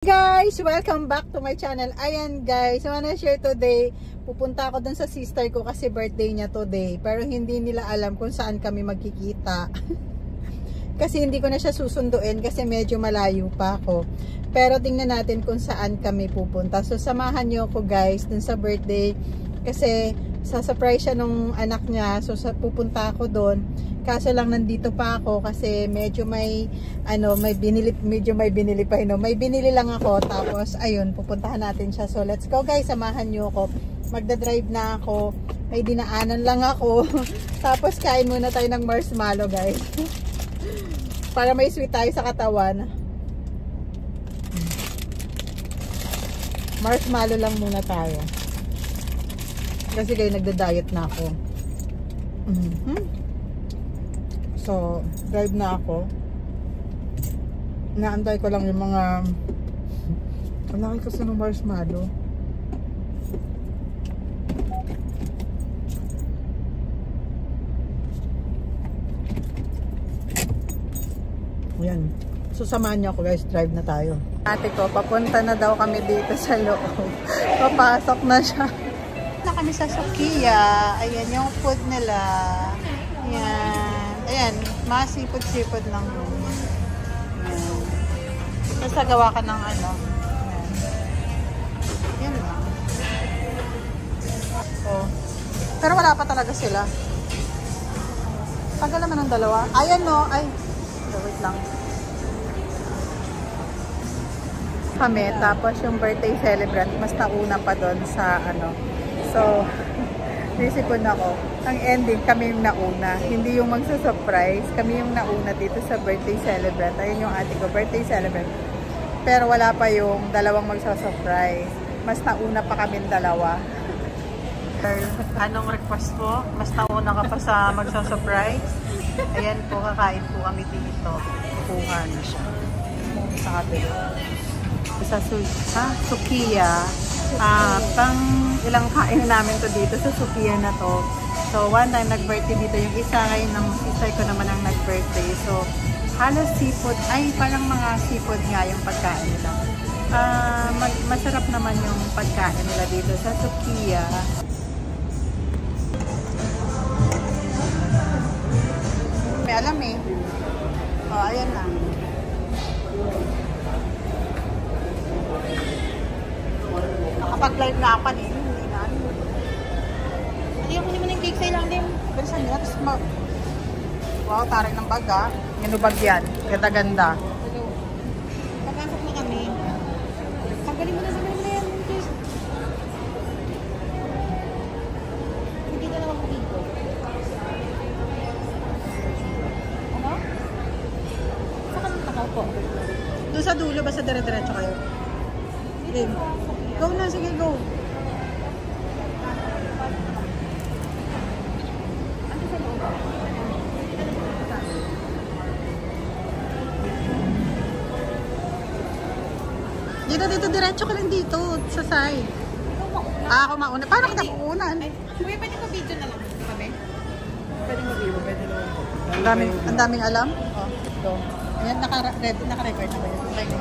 Guys, welcome back to my channel. Ayan guys, I wanna share today. Pupunta ako dun sa sister ko kasi birthday niya today. Pero hindi nila alam kung saan kami magkikita. Kasi hindi ko na siya susunduin kasi medyo malayo pa ako. Pero tingnan natin kung saan kami pupunta. So samahan niyo ako guys dun sa birthday. Kasi sa-surprise siya nung anak niya. So pupunta ako doon. Kaso lang nandito pa ako kasi medyo may binili pa may binili lang ako, tapos ayun, pupuntahan natin siya. So let's go guys, samahan niyo ako. Magda-drive na ako. May dinaanan lang ako. Tapos kain muna tayo ng marshmallow guys. Para may sweet tayo sa katawan. Marshmallow lang muna tayo. Kasi kayo nagda-diet na ako. So, drive na ako. Naantay ko lang yung mga laki kasi ng marshmallow. Ayan. So, samahan niyo ako guys. Drive na tayo. Ate ko, papunta na daw kami dito sa loob. Papasok na siya. Na kami sa Sukiya. Ayan yung food nila. Ayan. Ayan, mga sipod-sipod lang. Ayan. Basta gawa ka ng ano. Ayan. Yan lang. Oh. Pero wala pa talaga sila. Tagal naman ng dalawa. Ayan no. Ay. Wait lang. Kami, tapos yung birthday celebrant, mas nauna pa doon sa ano. So, naisipon ako. Ang ending, kami yung nauna. Hindi yung magsa-surprise. Kami yung nauna dito sa birthday celebrant. Ayun yung ate ko, birthday celebrant. Pero wala pa yung dalawang magsa-surprise. Mas nauna pa kami dalawa. Anong request po? Mas nauna ka pa sa magsa-surprise? Ayan po, kakain po kami dito. Kukuha na siya. Sa kabila. Sa Sukiya. Pang ilang kain namin to dito sa Sukiya na to. So, one time nag-birthday dito yung isa, ngayon ng sister ko naman ang nag-birthday. So, halos seafood, ay parang mga seafood nga yung pagkain nila. Masarap naman yung pagkain nila dito sa Sukiya. May alam eh. Oh, ayan na. Nakapag-live na ako kanina. Hindi na. Hindi ako naman yung cake sa'yo lang din. Bilisan nila. Tapos wow, tarik ng baga. Ginubag yan. Ganda-ganda. Hello. Pagkasok na kami. Tanggalin mo na sa mga yan. Hindi ka naman mag-igo. Ano? Saan ka nagtakaw po? Doon sa dulo ba sa dire-diretso kayo? Hindi. Go na, sige, go. Dito, diretso ka lang dito, sa side. Ako mauna. Paano kita puunan? Kuya, pwede ko video na lang kami? Pwede mo video, pwede mo. Ang daming alam? Oh, go. Ayan, naka-record na ba yun? Okay.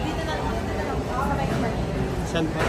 Dito na lang. Saan pa?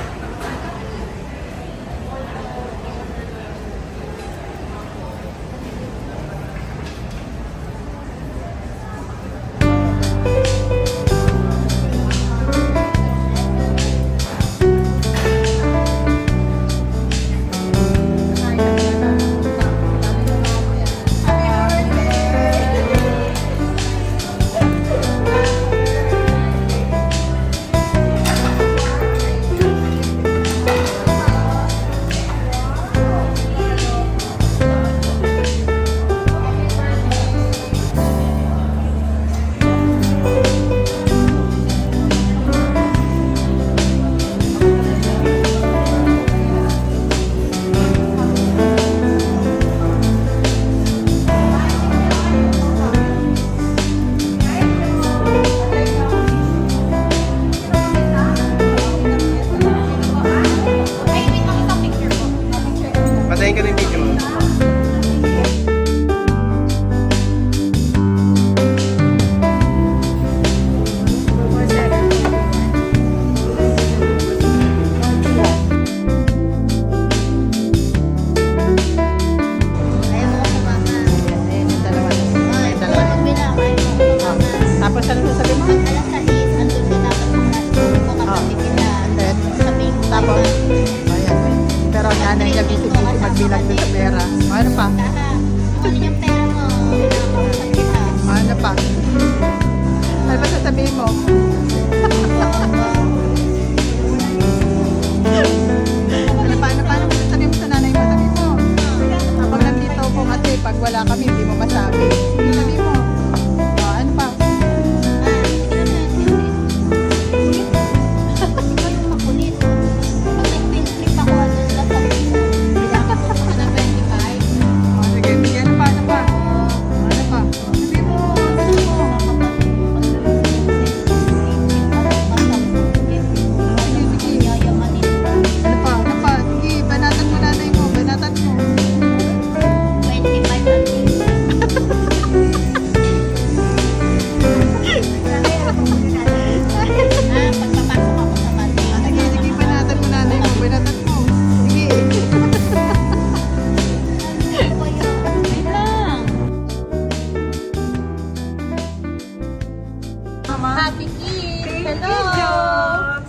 Hello!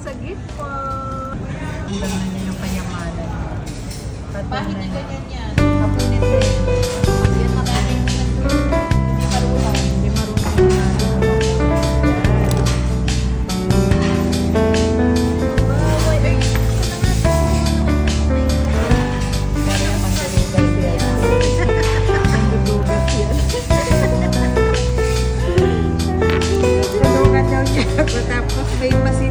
Sa gift po. Ang ganda niya yung kayamanan. Bakit hindi ganyan yan? Kapunit na yun. Yan na kaya hindi marunong. Hindi marunong na. Pero yung manggalugas yan. Manggalugas yan. Tulungan daw siya. Tapos may pasin.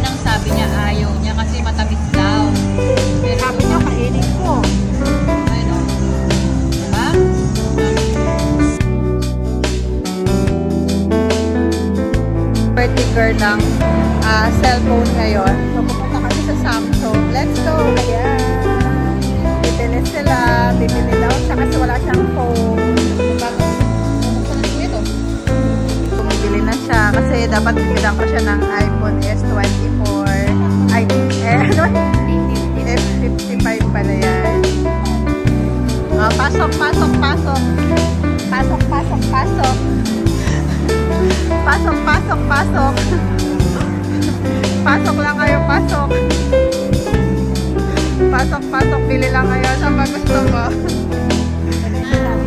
Nang sabi niya ayaw niya kasi matamis daw. Pero Sabi niya, kainin ko. ano? Diba? Birthday girl ng cellphone ngayon. So, pupunta kami sa Samsung. Let's go! Ayan. Bibili sila. Bibili daw siya kasi wala siyang phone. Buksan na ito. Bumibili na siya kasi dapat bibilang ko siya ng iPhone S24. Ay, F55 pala yan. Pasok, pasok, pasok. Pasok, pasok, pasok. Pasok, pasok, pasok. Pasok lang kayo, pasok. Pasok, pasok. Bili lang kayo. Saan ba gusto mo?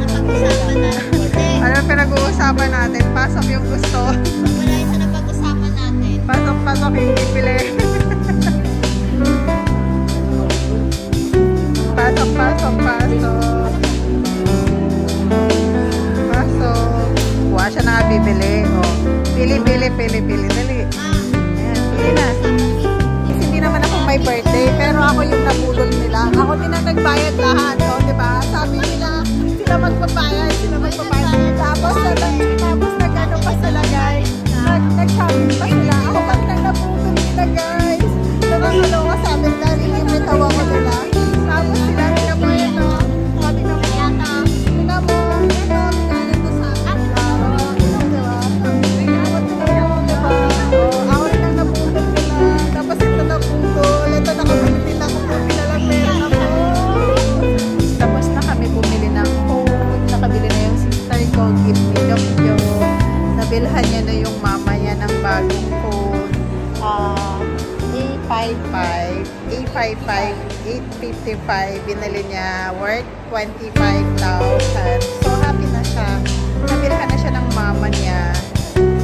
Napag-usapan na. Ano pinag-uusapan natin? Pasok yung gusto. Wala yung sa napag-usapan natin. Pasok, pasok yung bibili. Pasok, pasok, pasok. Pasok. Buwa siya na bibili. Oh. Pili, pili, pili, pili. Dali. Ayan, pili na. Hindi naman ako may birthday, pero ako yung nabudol nila. Ako din ang nagbayad lahat. O, diba? Sabi nila, sila magbabayad, sila magbabayad. Tapos nag-ano pa sila, guys. Nag-shopping pa sila. Ako bang nang nabudol nila, guys. Nakakaloka sa amin dahil inimitaw ako nila. Tapos sila, tingnan mo yun, no? Sabi na mo, tingnan mo, tingnan mo, tingnan mo sa akin. Diba? Ako rin ang nabudol nila. Tapos ito nabudol. Ito nakabili nila kung bumili lang meron ako. Tapos na kami bumili ng phone. Nakabili na yung sister ko. Gift ni Jokjo. Nabilhan niya na yung mama niya ng bagong phone. A55, binili niya worth 25,000. So, happy na siya. Nabilhan na siya ng mama niya.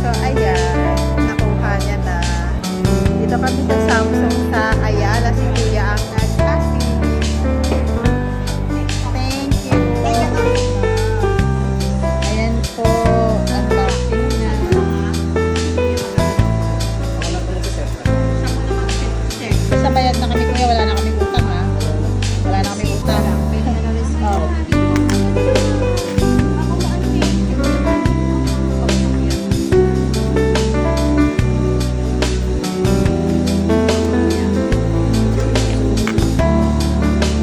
So, ayan. Nakuha niya na. Dito kami sa Samsung sa Ayala. Si Kuya ang nag-assist. Thank you. Ayan po. Unboxing na. Sa bayad na kami, Kuya. Wala na kami utang, ha? Wala na kami utang. Oh.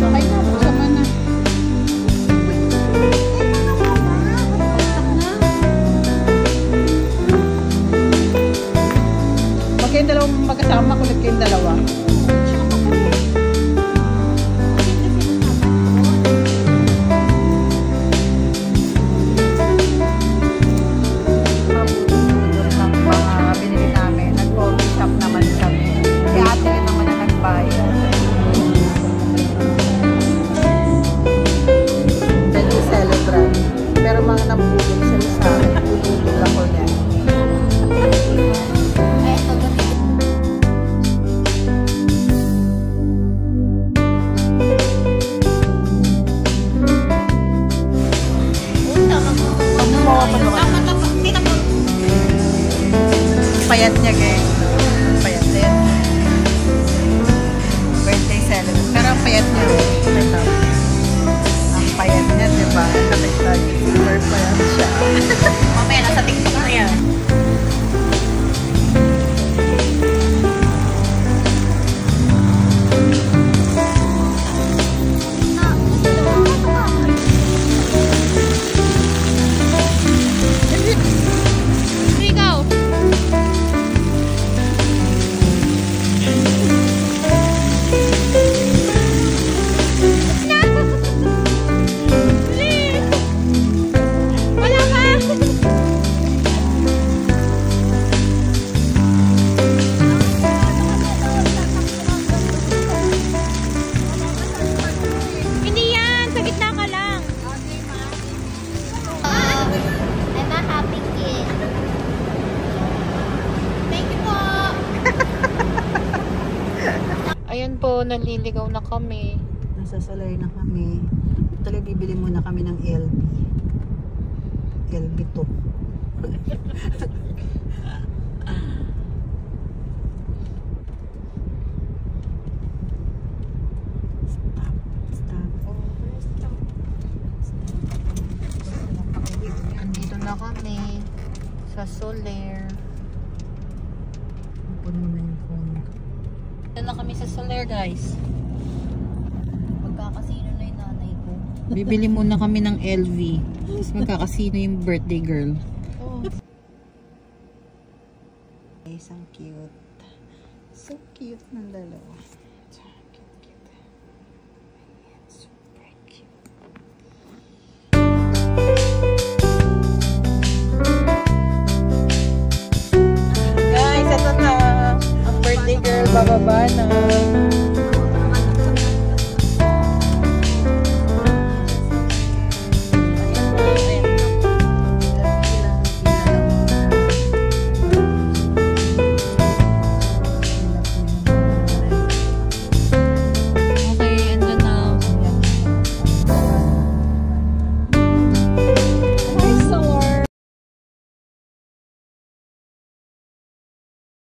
Okay na, buksan mo na. Huwag kayong dalawang magkasama, kulit kayong dalawa. Binili namin. Nag-coffee shop naman kami. Si ate rin naman na nagbayad. Pwede celebrate. Pero mga nabudol sila sa akin. Budol ako niya. Payat niya, guys. Payat din. Birthday celebrate. Pero ang payat niya. Ito. Ang payat niya, diba? Kapit-tag. Super payat siya. Mamaya, nasa TikTok na yan. Ikaw. naliligaw na kami. Nasa Soler na kami. Tuloy bibili muna kami ng LB. LB to. Andito na kami sa Soler. Puno na yung phone. Andito na kami sa Soler, guys. Magkakasino na yung nanay ko. Bibili muna kami ng LV. Tapos magkakasino yung birthday girl. Guys, ang cute. So cute ng dalawa. So cute. Ayan, super cute. Guys, ito na. Ang birthday girl bababa na.